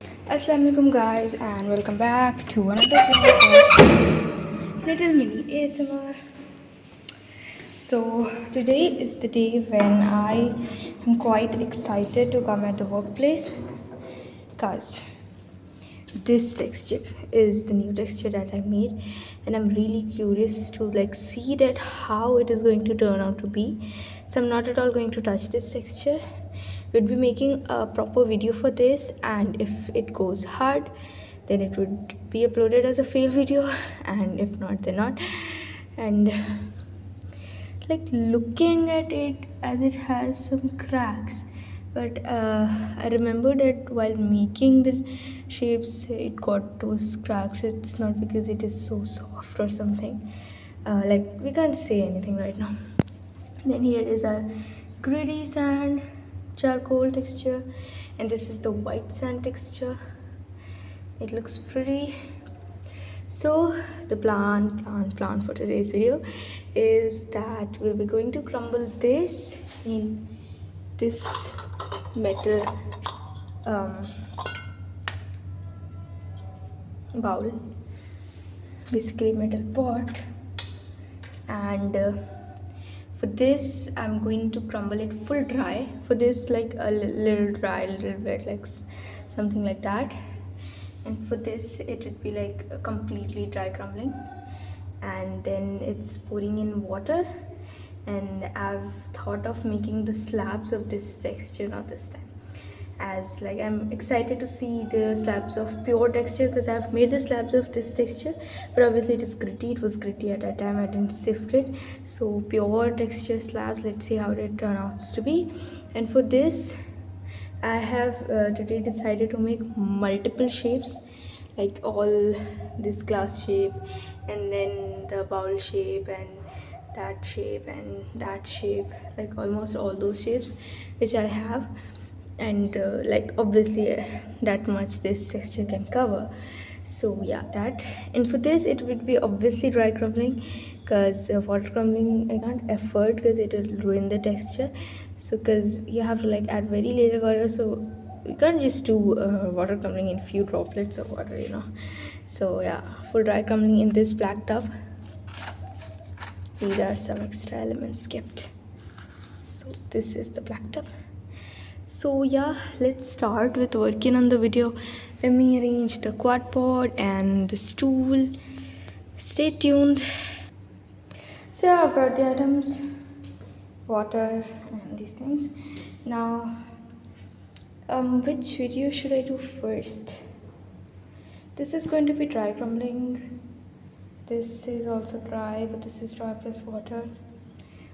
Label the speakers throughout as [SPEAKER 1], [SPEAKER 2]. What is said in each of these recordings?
[SPEAKER 1] Assalamualaikum guys and welcome back to another video of Little Mini ASMR. So today is the day when I am quite excited to come at the workplace because this texture is the new texture that I made and I'm really curious to see that how it is going to turn out to be. So I'm not at all going to touch this texture. We'd be making a proper video for this, and if it goes hard then it would be uploaded as a fail video and if not then not. And looking at it as it has some cracks, but I remember that while making the shapes it got those cracks. It's not because it is so soft or something. We can't say anything right now. Then here is our gritty sand charcoal texture, and this is the white sand texture. It looks pretty. So the plan for today's video is that we'll be going to crumble this in this metal bowl, basically metal pot. And for this I'm going to crumble it full dry. For this a little dry, a little bit something like that. And for this it would be a completely dry crumbling, and then it's pouring in water. And I've thought of making the slabs of this texture now this time, as I'm excited to see the slabs of pure texture, because I've made the slabs of this texture but obviously it is gritty. It was gritty at that time, I didn't sift it. So pure texture slabs, let's see how it turns out to be. And for this I have today decided to make multiple shapes, like all this glass shape, and then the bowl shape, and that shape, and that shape, almost all those shapes which I have. And obviously that much this texture can cover. So yeah, that. And for this it would be obviously dry crumbling, because water crumbling I can't afford because it will ruin the texture. So because you have to add very little water, so you can't just do water crumbling in few droplets of water. So yeah, full dry crumbling in this black tub. These are some extra elements kept. So this is the black tub. So yeah, let's start with working on the video. Let me arrange the quad pod and the stool. Stay tuned. So yeah, I've brought the items, water and these things. Now which video should I do first? This is going to be dry crumbling. This is also dry, but this is dry plus water.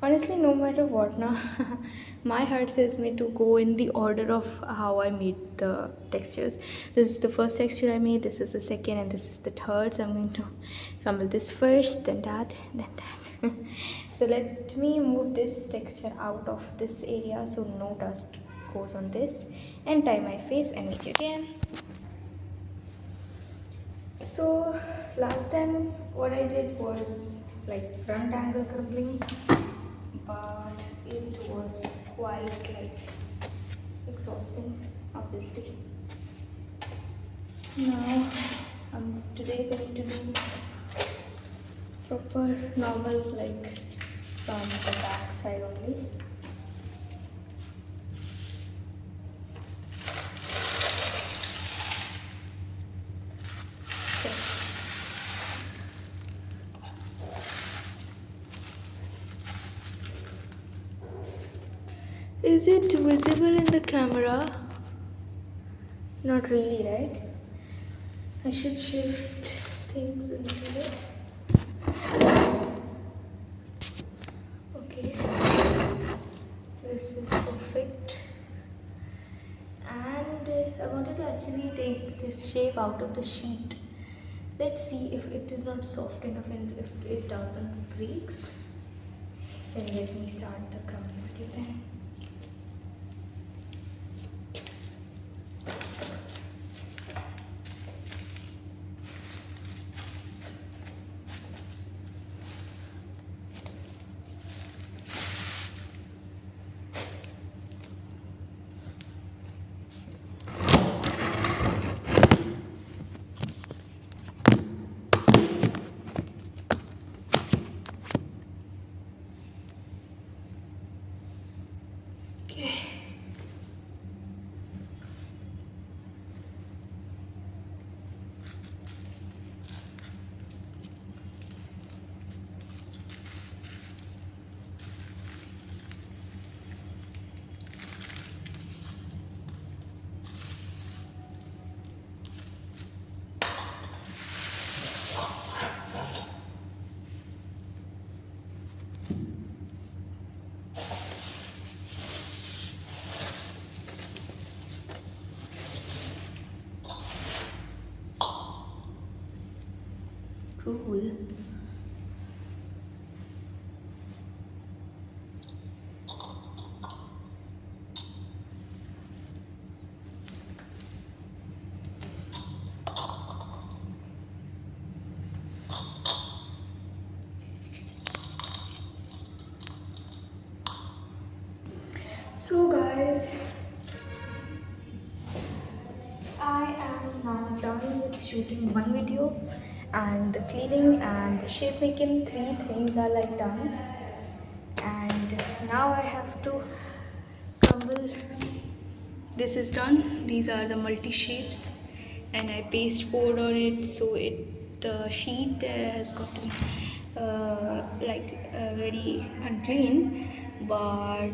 [SPEAKER 1] Honestly, no matter what now, my heart says me to go in the order of how I made the textures. This is the first texture I made, this is the second, and this is the third. So I'm going to crumble this first, then that, then that. So let me move this texture out of this area so no dust goes on this, and tie my face and meet you again. So last time what I did was front angle crumbling, but it was quite exhausting, obviously. Now I'm today going to do proper normal, from the back side only. Is it visible in the camera? Not really, right? I should shift things a little bit. Okay, this is perfect. And I wanted to actually take this shape out of the sheet. Let's see if it is not soft enough and if it doesn't breaks. Then let me start the crumbling video then. Cool. So guys, I am now done with shooting one video, and the cleaning and the shape making, three things are like done. And now I have to crumble. This is done. These are the multi shapes, and I paste poured on it, so the sheet has gotten very unclean. But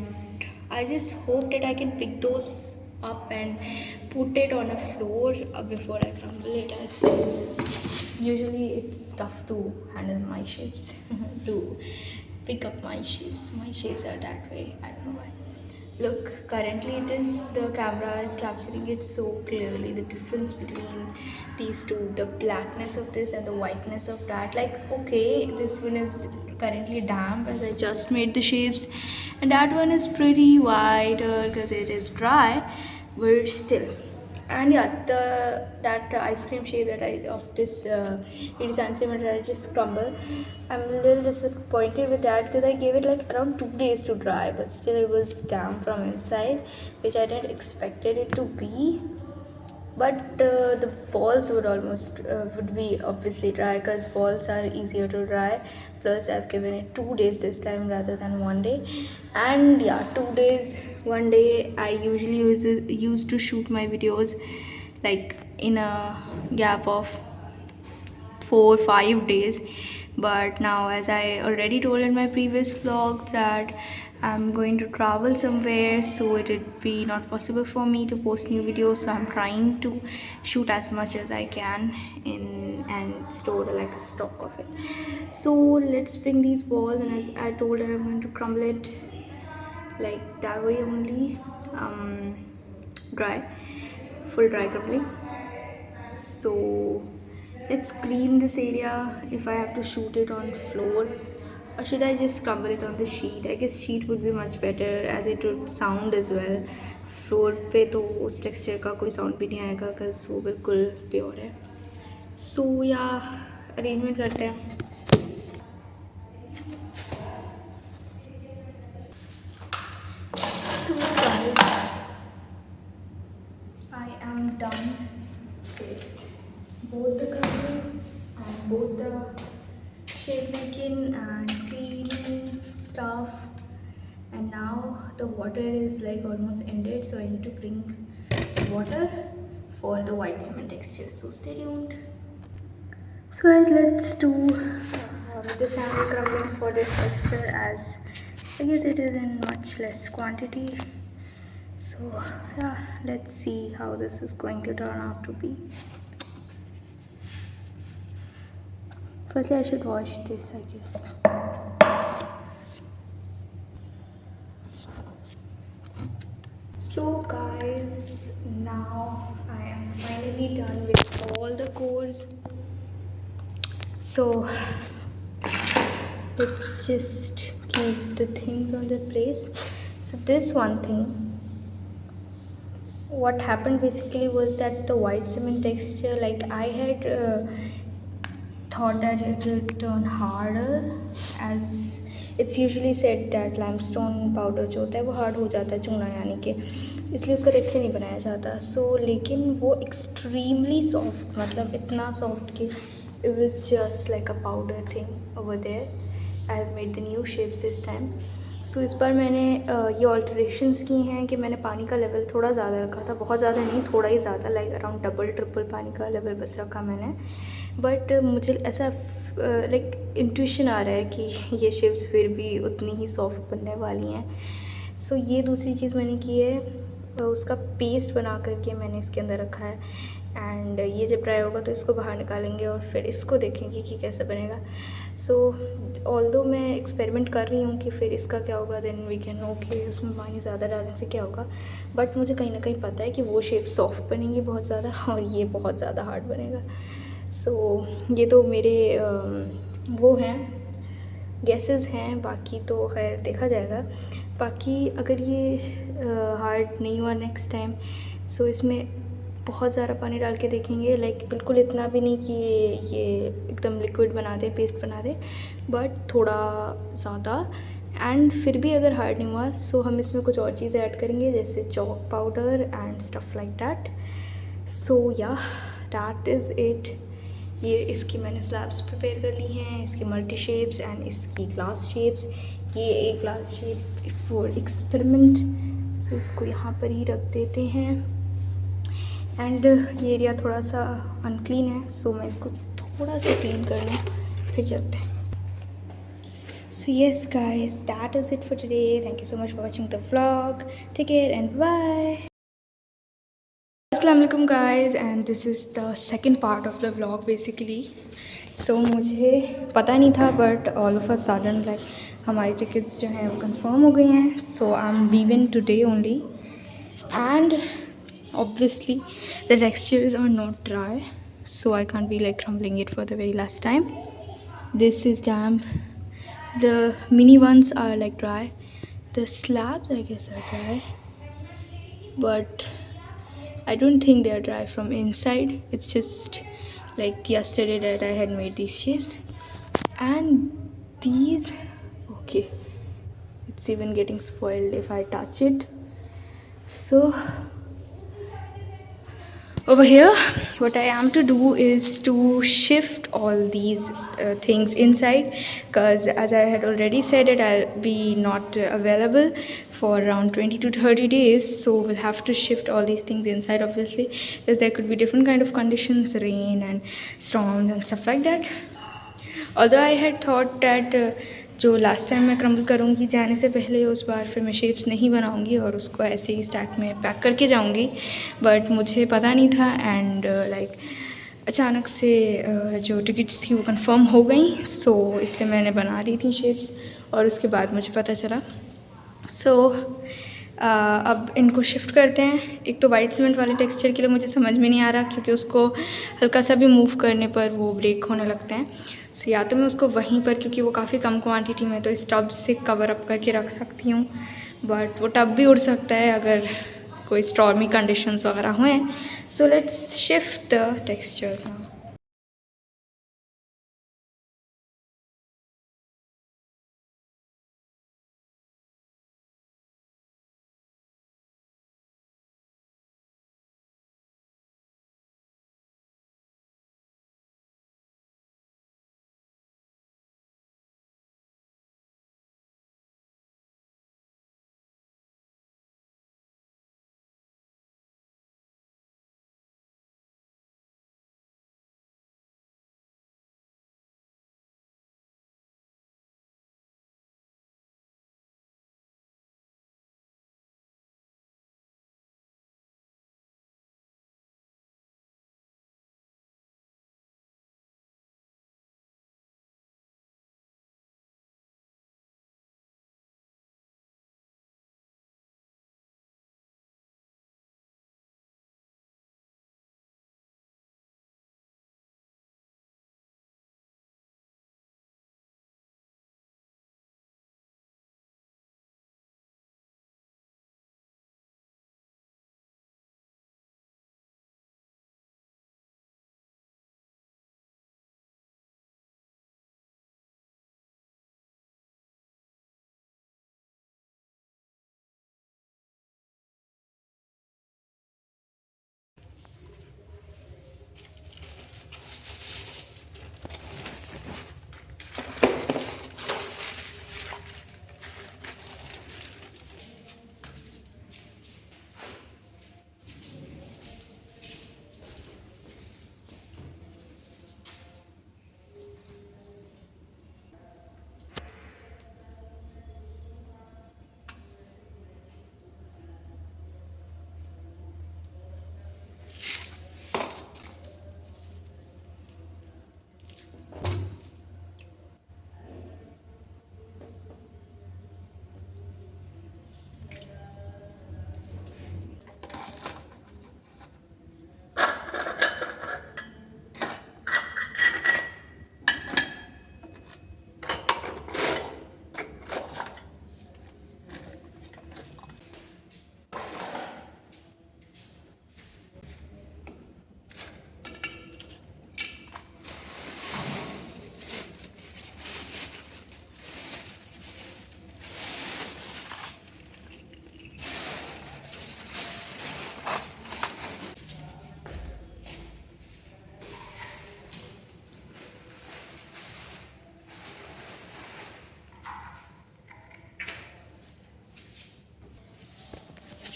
[SPEAKER 1] I just hope that I can pick those up and put it on a floor before I crumble it, as usually it's tough to handle my shapes to pick up my shapes. My shapes are that way, I don't know why. Look, currently it is, the camera is capturing it so clearly, the difference between these two, the blackness of this and the whiteness of that. Like, okay, this one is currently damp as I just made the shapes, and that one is pretty whiter because it is dry, but still. And yeah, that ice cream shape that I of this 80 centimeter I just crumble. I'm a little disappointed with that because I gave it like around 2 days to dry, but still it was damp from inside, which I didn't expected it to be. But the balls would be obviously dry because balls are easier to dry. Plus I've given it 2 days this time rather than 1 day. And yeah, 2 days, 1 day. I usually used to shoot my videos like in a gap of 4-5 days. But now, as I already told in my previous vlogs, that I'm going to travel somewhere, so it would be not possible for me to post new videos. So I'm trying to shoot as much as I can in and store like a stock of it. So let's bring these balls, and as I told her, I'm going to crumble it like that way only, dry, full dry crumbling. So let's clean this area. If I have to shoot it on floor, or should I just crumble it on the sheet? I guess sheet would be much better as it would sound as well. Floor पे तो उस texture का कोई sound भी नहीं आएगा because वो बिल्कुल प्योर है. सो या अरेंजमेंट करते हैं. So guys, I am done with both the coloring and both the shape making and cleaning stuff, and now the water is like almost ended, so I need to bring water for the white cement texture, so stay tuned. So guys, let's do the sample crumbling for this texture, as I guess it is in much less quantity. So yeah, let's see how this is going to turn out to be. Firstly, I should wash this, I guess. So guys, now I am finally done with all the cores. So let's just keep the things on their place. So this one thing, what happened basically was that the white cement texture, like I had thought that it would turn harder, as it's usually said that limestone powder जो होता है वो hard हो जाता है, चूना यानी कि, इसलिए उसका टेक्सचर नहीं बनाया जाता. सो लेकिन वो एक्सट्रीमली सॉफ्ट, मतलब इतना सॉफ्ट कि it was just like a powder thing over there. I have made the new shapes this time. So इस बार मैंने ये ऑल्टरेशंस की हैं कि मैंने पानी का लेवल थोड़ा ज़्यादा रखा था, बहुत ज़्यादा नहीं, थोड़ा ही ज़्यादा, लाइक अराउंड डबल ट्रिपल पानी का लेवल बस रखा मैंने. बट मुझे ऐसा लाइक इंट्यूशन आ रहा है कि ये शेप्स फिर भी उतनी ही सॉफ्ट बनने वाली हैं. सो ये दूसरी चीज़ मैंने की है, उसका पेस्ट बना करके मैंने इसके अंदर रखा है. एंड ये जब ड्राई होगा तो इसको बाहर निकालेंगे और फिर इसको देखेंगे कि कैसे बनेगा. सो ऑल्दो मैं एक्सपेरिमेंट कर रही हूँ कि फिर इसका क्या होगा, देन वी कैन नो कि उसमें पानी ज़्यादा डालने से क्या होगा. बट मुझे कहीं ना कहीं पता है कि वो शेप सॉफ्ट बनेंगी बहुत ज़्यादा और ये बहुत ज़्यादा हार्ड बनेगा. सो ये तो मेरे वो हैं गेसेस हैं, बाकी तो खैर देखा जाएगा। बाकी अगर ये हार्ड नहीं हुआ नेक्स्ट टाइम, सो इसमें बहुत ज़्यादा पानी डाल के देखेंगे, लाइक बिल्कुल इतना भी नहीं कि ये एकदम लिक्विड बना दे, पेस्ट बना दे, बट थोड़ा ज़्यादा। एंड फिर भी अगर हार्ड नहीं हुआ, सो हम इसमें कुछ और चीज़ें ऐड करेंगे, जैसे chalk powder and stuff like that. So yeah that is it. ये इसकी मैंने स्लैब्स प्रिपेयर कर ली हैं, इसकी मल्टी शेप्स एंड इसकी ग्लास शेप्स। ये एक ग्लास शेप फॉर एक्सपेरिमेंट, सो इसको यहाँ पर ही रख देते हैं। एंड ये एरिया थोड़ा सा अनक्लीन है, सो मैं इसको थोड़ा सा क्लीन कर लूँ, फिर चलते हैं। So yes guys, that is it for today. Thank you so much for watching the vlog. Take care and bye. Assalamu alaikum guys, and this is the second part of the vlog basically. So मुझे पता नहीं था, but all of a sudden like हमारी tickets जो हैं वो confirm हो गई हैं. So I'm leaving today only, and obviously the textures are not dry, so I can't be like crumbling it for the very last time. This is damp. The mini ones are like dry. The slabs I guess are dry, but I don't think they are dry from inside. It's just like yesterday that I had made these shapes. And these, okay, it's even getting spoiled if I touch it. So over here what I am to do is to shift all these things inside, because as I had already said it, I'll be not available for around 20 to 30 days, so we'll have to shift all these things inside obviously, because there could be different kind of conditions, rain and storms and stuff like that. Although I had thought that जो last time मैं crumble करूँगी जाने से पहले, उस बार फिर मैं shapes नहीं बनाऊँगी और उसको ऐसे ही स्टैक में पैक करके जाऊँगी, बट मुझे पता नहीं था। एंड लाइक अचानक से जो टिकट्स थी वो कंफर्म हो गई, सो इसलिए मैंने बना ली थी शेप्स और उसके बाद मुझे पता चला। सो अब इनको शिफ्ट करते हैं। एक तो वाइट सीमेंट वाले टेक्सचर के लिए मुझे समझ में नहीं आ रहा, क्योंकि उसको हल्का सा भी मूव करने पर वो ब्रेक होने लगते हैं। सो या तो मैं उसको वहीं पर, क्योंकि वो काफ़ी कम क्वांटिटी में, तो इस टब से कवर अप करके रख सकती हूँ, बट वो टब भी उड़ सकता है अगर कोई स्टॉर्मी कंडीशंस वगैरह हुए। So let's shift the textures now.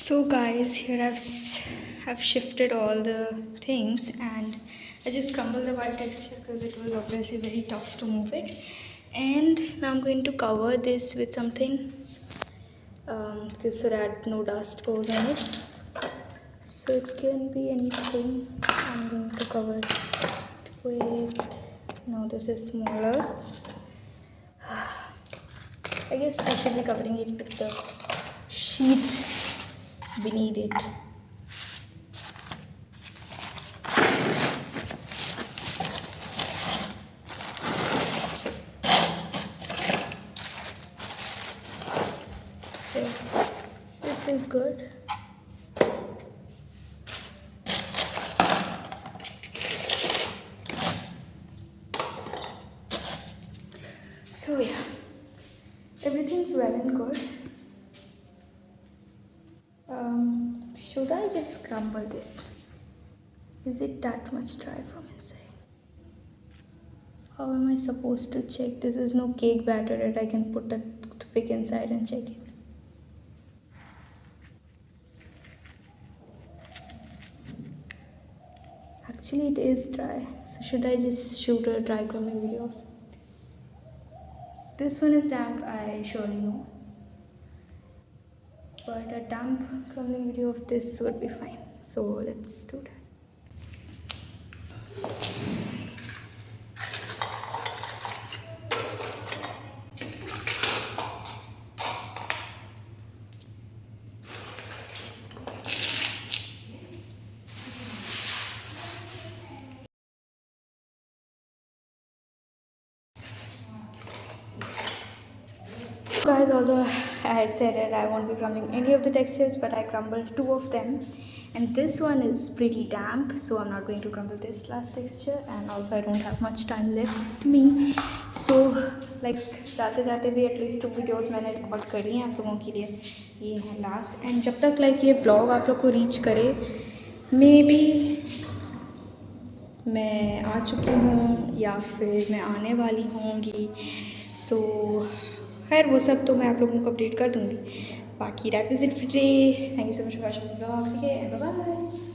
[SPEAKER 1] So guys, here I've shifted all the things and I just crumbled the white texture because it was obviously very tough to move it. And now I'm going to cover this with something so that no dust goes on it. So it can be anything. I'm going to cover it with, no, this is smaller. I guess I should be covering it with the sheet beneath it. So this is good. So yeah, everything's well and good. Should I just crumble this? Is it that much dry from inside? How am I supposed to check? This is no cake batter that I can put a toothpick inside and check it. Actually, it is dry. So should I just shoot a dry crumbling video of it? This one is damp, I surely know. But a damp crumbling video of this would be fine. So let's do that. Guys, although I had said that I won't be crumbling any of the textures, but I crumbled 2 of them, and this one is pretty damp, so I'm not going to crumble this last texture. And also I don't have much time left to me, so like जाते जाते भी at least 2 videos मैंने record कर ली हैं आप लोगों के लिए. ये है लास्ट, एंड जब तक लाइक ये व्लॉग आप लोग को रीच करे, मे बी मैं आ चुकी हूँ या फिर मैं आने वाली होंगी. सो खैर वो सब तो मैं आप लोगों को अपडेट कर दूँगी. बाकी that was it for today. Thank you so much for watching the vlog. ठीक है, बाय बाय.